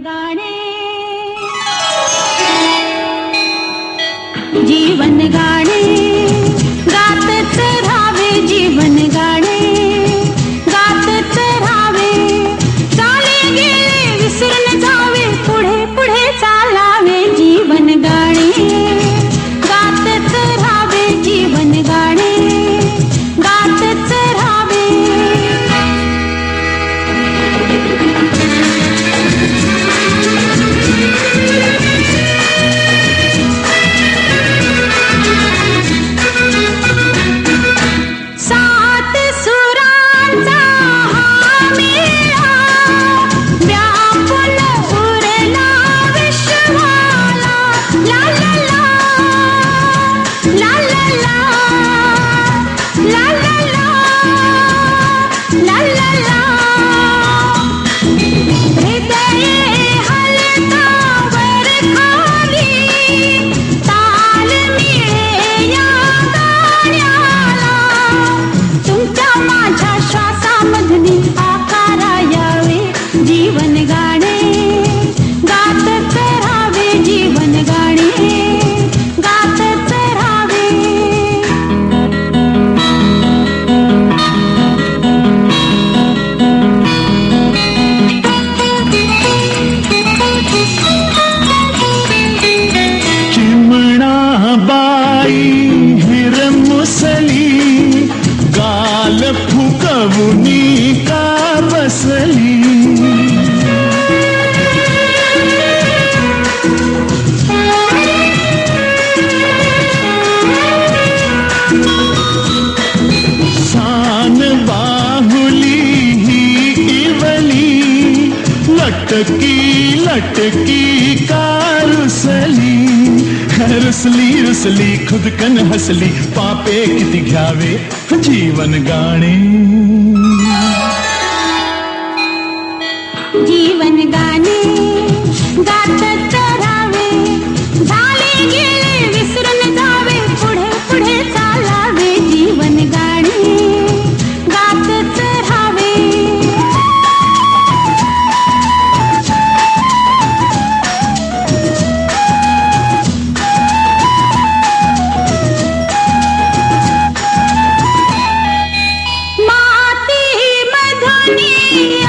गाणे जीवन गाणे गातच राहावे जीवन गाणे गातच राहावे चाले गेले विसरून जावे पुढे पुढे चालावे जीवन गाणे गातच राहावे जीवन गाणे गातच राहावे सात सुरांचा हा मेळा व्यापून उरला विश्वाला ला ला ला ला ला ला ला ला ला ला ला हृदय हलता वर खाली ताल मिळे या गाण्याला तुमच्या माझ्या श्वासामधली आकारा यावे जीवन गाणे गातच राहावे जीवन गाणे गातच राहावे चिमणा बाई हिरमुसली गाल फुकवुनी का बसली सान बाहुली ही इवली लटकी लटकी का रुसली रुसली रुसली खुदकन हसली पापे किती घ्यावे जीवन गाणे जीवन गाणे गातच राहावे झाले गेले विसरून जावे पुढे पुढे चालावे जीवन गाणे गातच राहावे माती मधुनी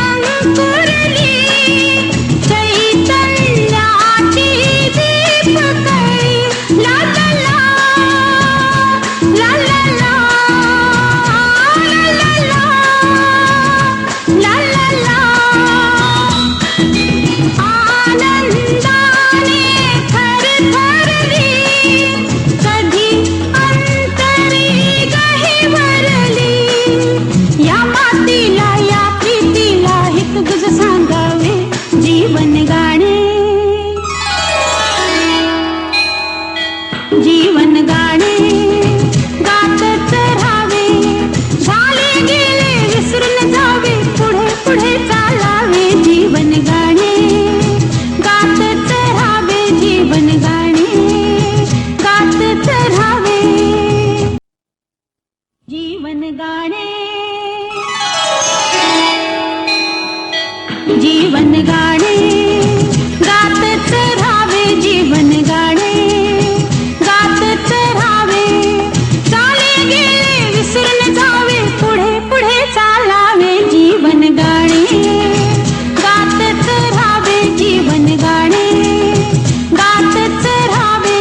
अंकुरली चैतन्याची दीपकळी ला ला ला ला ला ला ला ला ला ला आनंदाने थरथरली कधी अंतरी गहिवरली या मातीला या प्रीतीला हित गुज सांगावे जीवन गाणे जीवन गाणे गातच राहावे झाले गेले विसरून जावे पुढे पुढे चालावे जीवन गाणे गातच राहावे जीवन गाणे गातच राहावे जीवन गाणे जीवन गाणे गातच राहावे जीवन गाणे गातच राहावे चाले गेले विसरून जावे पुढे पुढे चालावे जीवन गाणे गातच राहावे जीवन गाणे गातच राहावे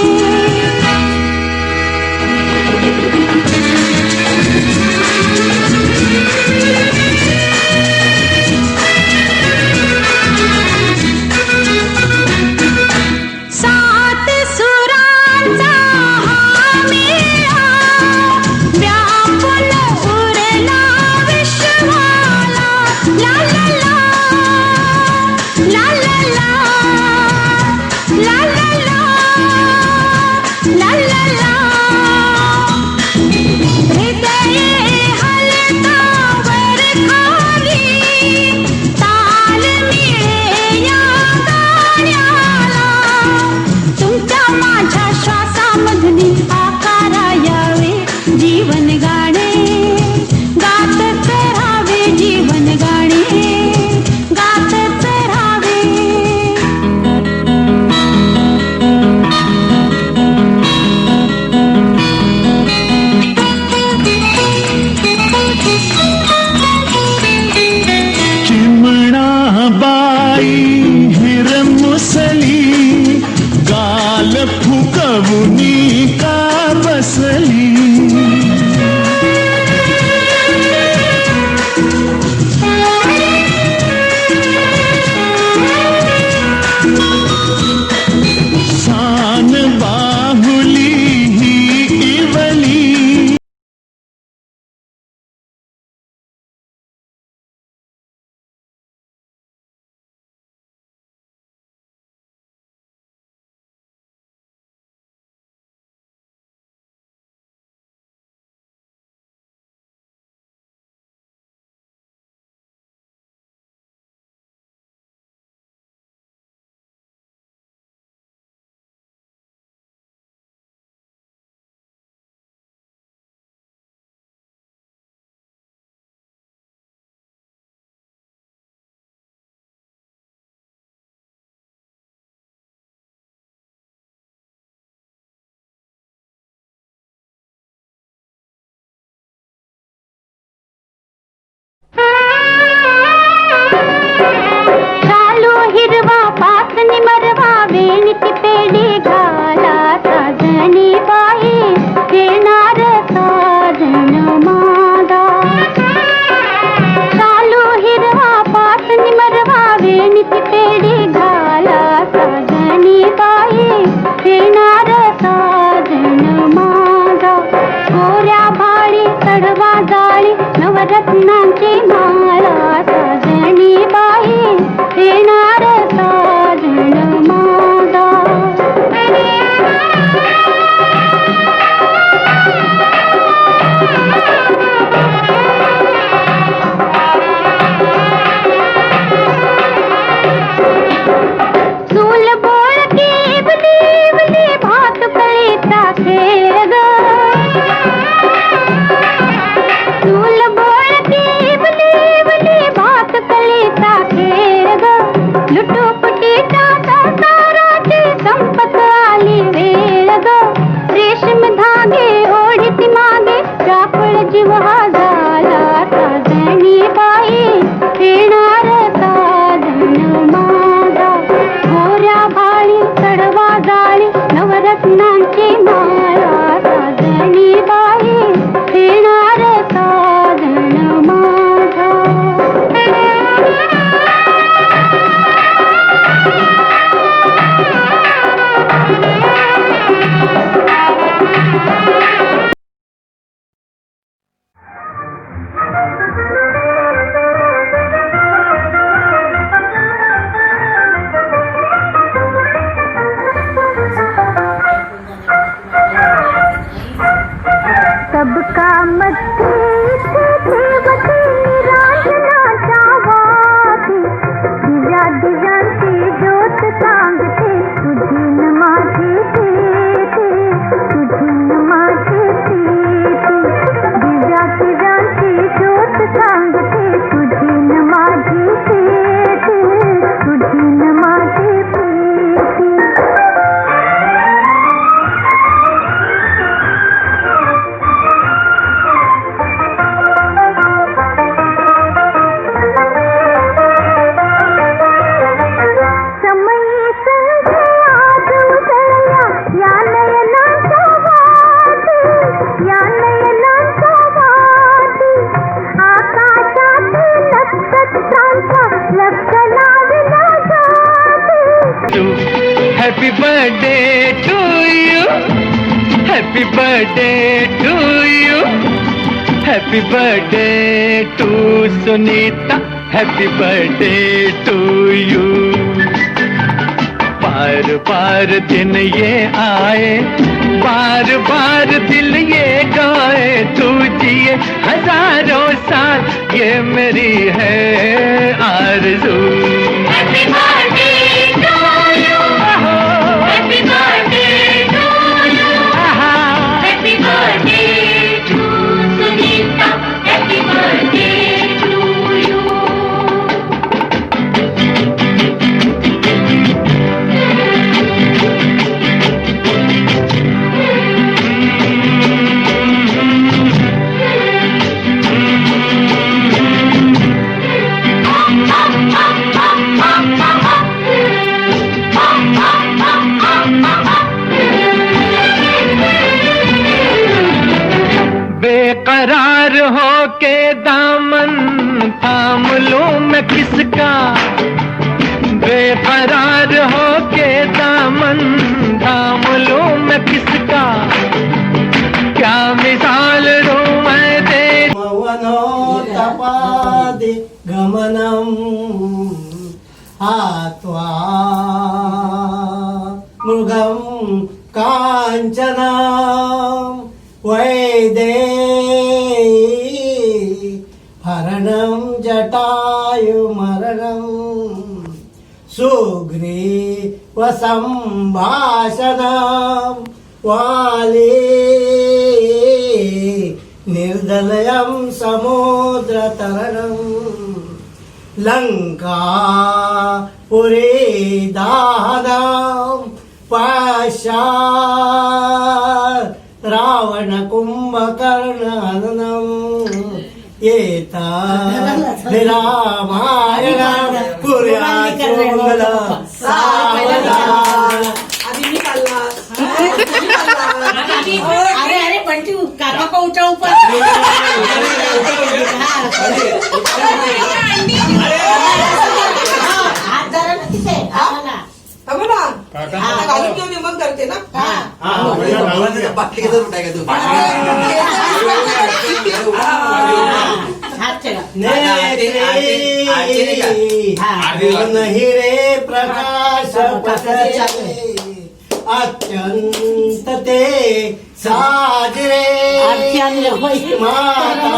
जाळी नवरत्नांची माळा साजणी बाई येणार साजण माझा चूल बोळकी इवली इवली भात कळीचा खेळ ग चूल बोळकी इवली इवली भात कळीचा खेळ ग लुटूपुटीच्या संसाराची संपत आली वेळ ग रेशीम धागे ओढीती मागे रापळ जीव हा झाला साजणी बाई येणार साजण माझा गोऱ्या भाळी चढवा जाळी नवरत्नांची माळा साजणी बाई येणार साजण माझा सबका मत्थे ठेवते रांजणाच्या वाटी दिव्या दिव्यांची ज्योत सांगते तुझी न माझी प्रीती तुझी न माझी प्रीती दिव्या दिव्यांची ज्योत सांगते तुझी न माझी प्रीती तुझी न माझी Preeti Happy birthday to you. Happy birthday to you. Happy birthday to Sunita. Happy birthday to you. बार बार दिन ये आए बार बार दिल ये गाए तू जिए हजारों साल ये मेरी है आरज़ू Happy birthday to you. Happy birthday to you. Happy birthday to Sunita. Happy birthday to you. बेकरार हो के दामन थाम लूं मैं किसका बेकरार हो के दामन थाम लूं मैं किसका क्या मिसाल दूं मैं तेरी मौनोत्तपादि गमनम् आत्वा मृगं काञ्चनं वैदेही हरणं जटायुमरणं सुग्रीवसम्भाषणं वाली निर्दलयं समुद्रतरणं लङ्कापुरी दाहनं पश्चात् रावणकुम्भकर्णहननम् रामायण पुर्याचोंगल सावधान अरे अरे पंटी काका को उठाऊ पण हात जरा ना तिथे आम्हाला मग करते ना बाटली कैसे उठाएगा तू? हाथ चला नहीं रे प्रकाश पसरे अत्यंत ते साजरे माता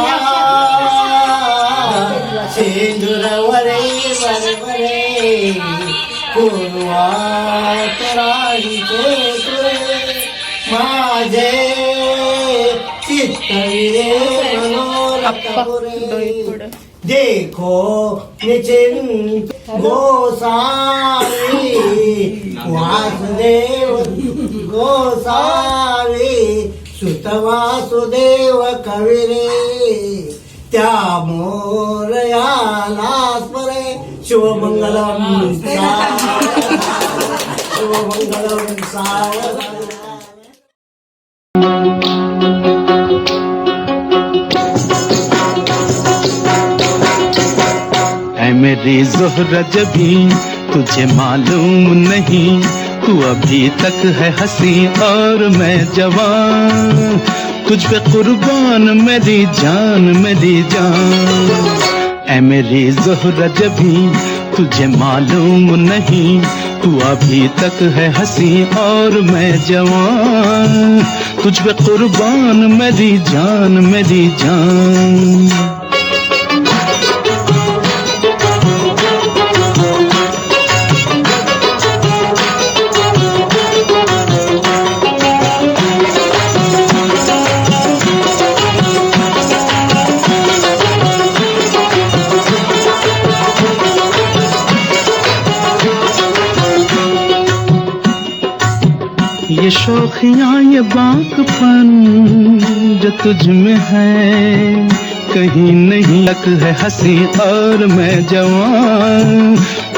सिंदुरवरे वरवरे पूर्वात राणीचे तुरे माझे चित्तविरे मनोरथपुरे देखो निचिंत गोसावी वासुदेव गोसावी सुत वासुदेव कविरे त्या मोरयाला स्मरे शिवमंगलम शिवमंगलम सावधान। मेरी ज़ोहरा जबी तुझे मालूम नहीं, तू अभी तक है हंसी और मैं जवान, तुझ पे कुर्बान मेरी जान मेरी जान। ऐ मेरी ज़ोहरा जबी तुझे मालूम नहीं, तू अभी तक है हंसी और मैं जवान, तुझ पे कुर्बान मेरी जान मेरी जान। ये शौखियाँ ये बाकपन जो तुझ में है कहीं नहीं, तक है हंसी और मैं जवान,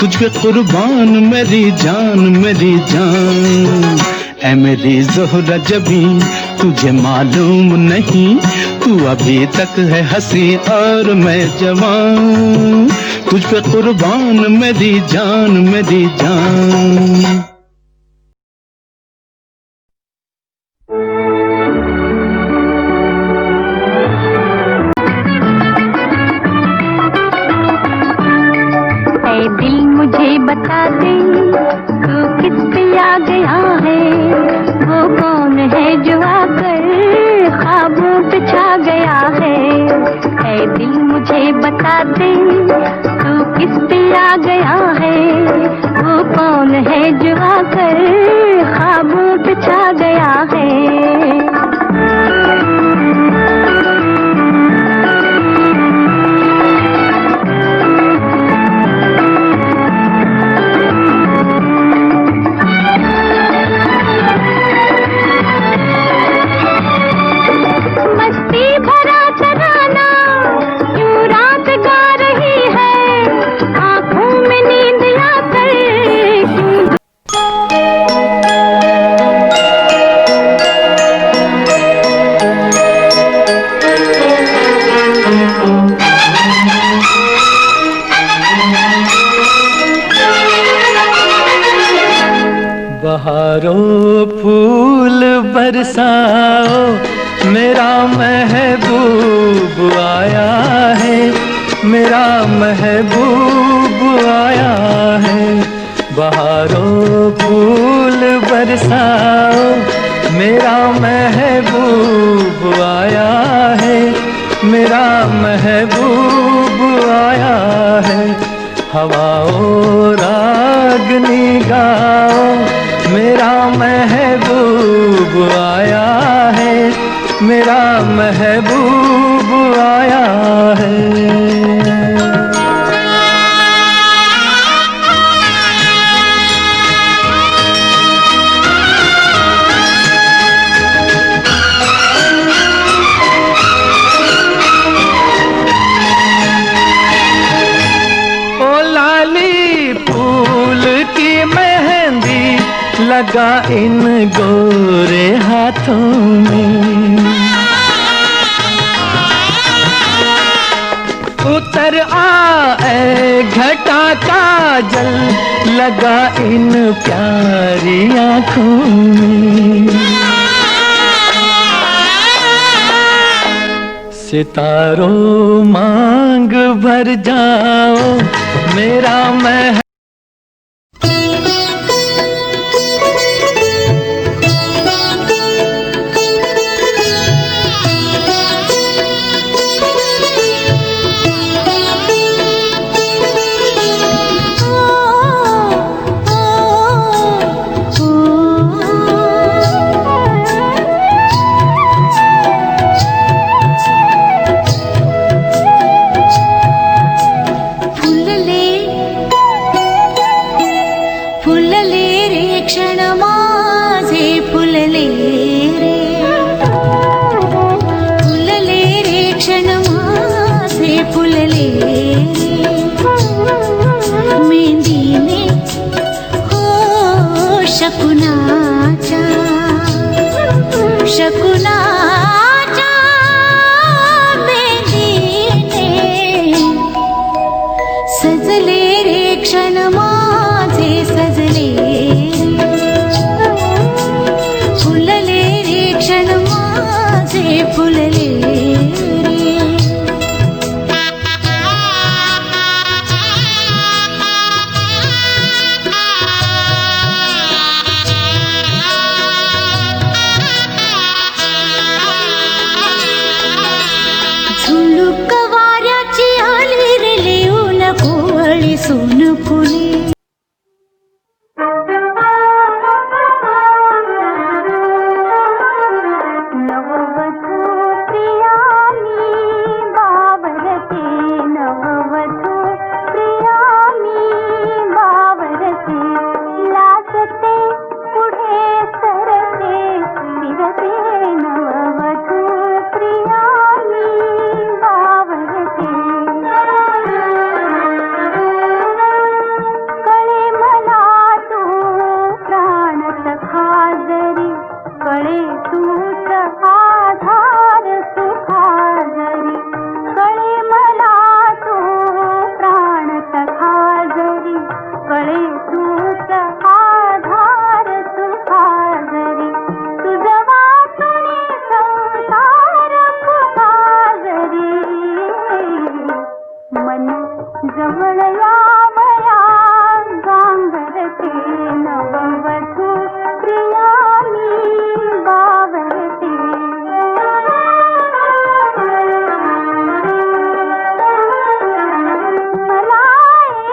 तुझ पे कुर्बान मेरी जान मेरी जान। ऐ मेरी ज़ोहरा जबी तुझे मालूम नहीं, तू अभी तक है हंसी और मैं जवान, तुझ पे कुर्बान मेरी जान मेरी जान। दिल मुझे बता दे तू किस पे आ गया है, वो कौन है जो आकर ख्वाबों पे छा गया है। ऐ दिल मुझे बता दे तू किस पे आ गया है, वो कौन है जो आकर ख्वाबों पे छा गया है। बहारों फूल बरसाओ मेरा महबूब आया है, मेरा महबूब आया है। बहारों फूल बरसाओ मेरा महबूब आया है, मेरा महबूब आया है। हवाओं रागनी गाओ मेरा महबूब आया है, मेरा महबूब आया है। लगा इन गोरे हाथों में, उतर आए घटा का जल लगा इन प्यारी आँखों में। सितारों मांग भर जाओ मेरा महल। शकुनाच्या मेघीने सजले रे क्षण माझे सजले फुलले रे क्षण माझे फुलले रे झुळूक वाऱ्याची आली रे लिहून कोवळी सोन फुले नववधू प्रियानी बावरते नववधू प्रियानी बावरते लाजते पुढे सरते फिरते नववधू प्रियानी बावरते कळे मला तू प्राण सखा जरी कळे तूच आधार सुखा जरी कळे मला तू प्राण सखा जरी कळे तूच आधार सुखा जरी तुझ वाचणे संसार फुका जरी मन जवळ यावया गांगरते नववधू प्रियानी बावरते मला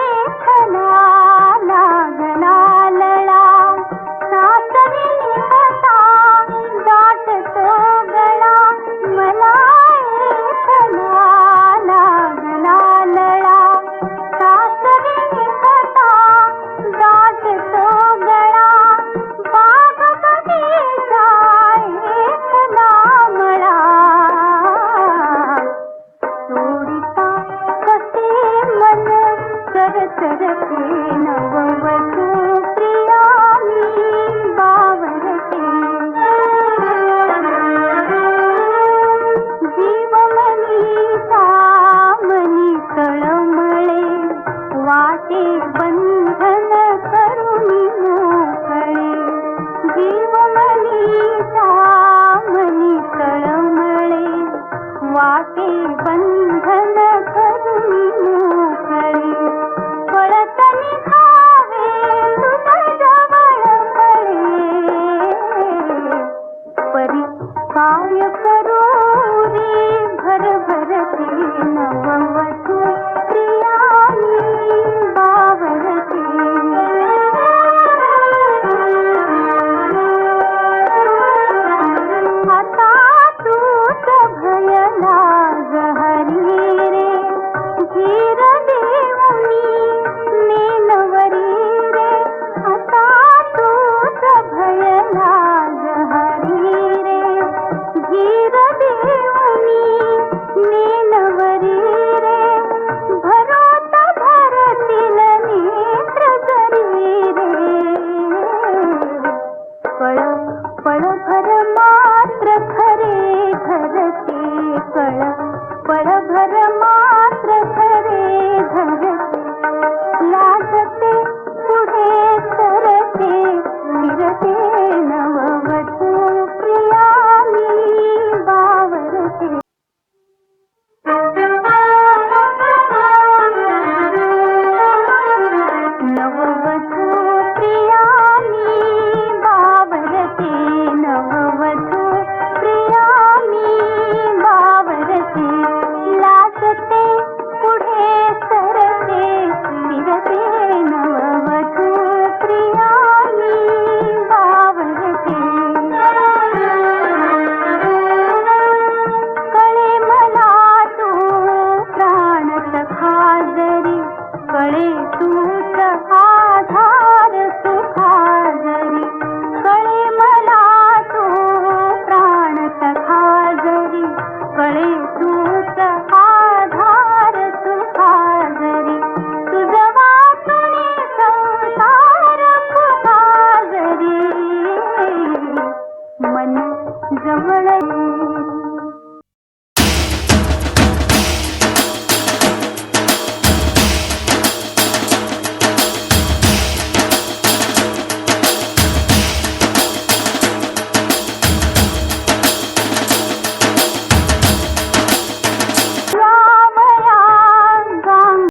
एखला लागला लळा सासरी निघता दाटतो गळा मला एखला लागला लळा सासरी निघता दाटतो गळा बाग बगीचा एखला मळा सोडिता कसे मन चरचरते नववधू प्रियानी बावरते जीवमनीचा मनी तळमळे वाटे बंधन करुणी मोकळे जीवमनीचा मनी तळमळे वाटे बंधन करुणी मोकळे पळत निघावे तुझ जवळ परी काय करू रे भरभरते नववधू प्रियानी बावरते आता तूच भयला जहरी रे धीर देऊनी नेनवरी रे आता तूच भयला जहरी रे धीर देऊनी नेनवरी रे भरोत भरतील नेत्र जरी रे पळ पळ भर मात्र खरे घरते कळ पळ भर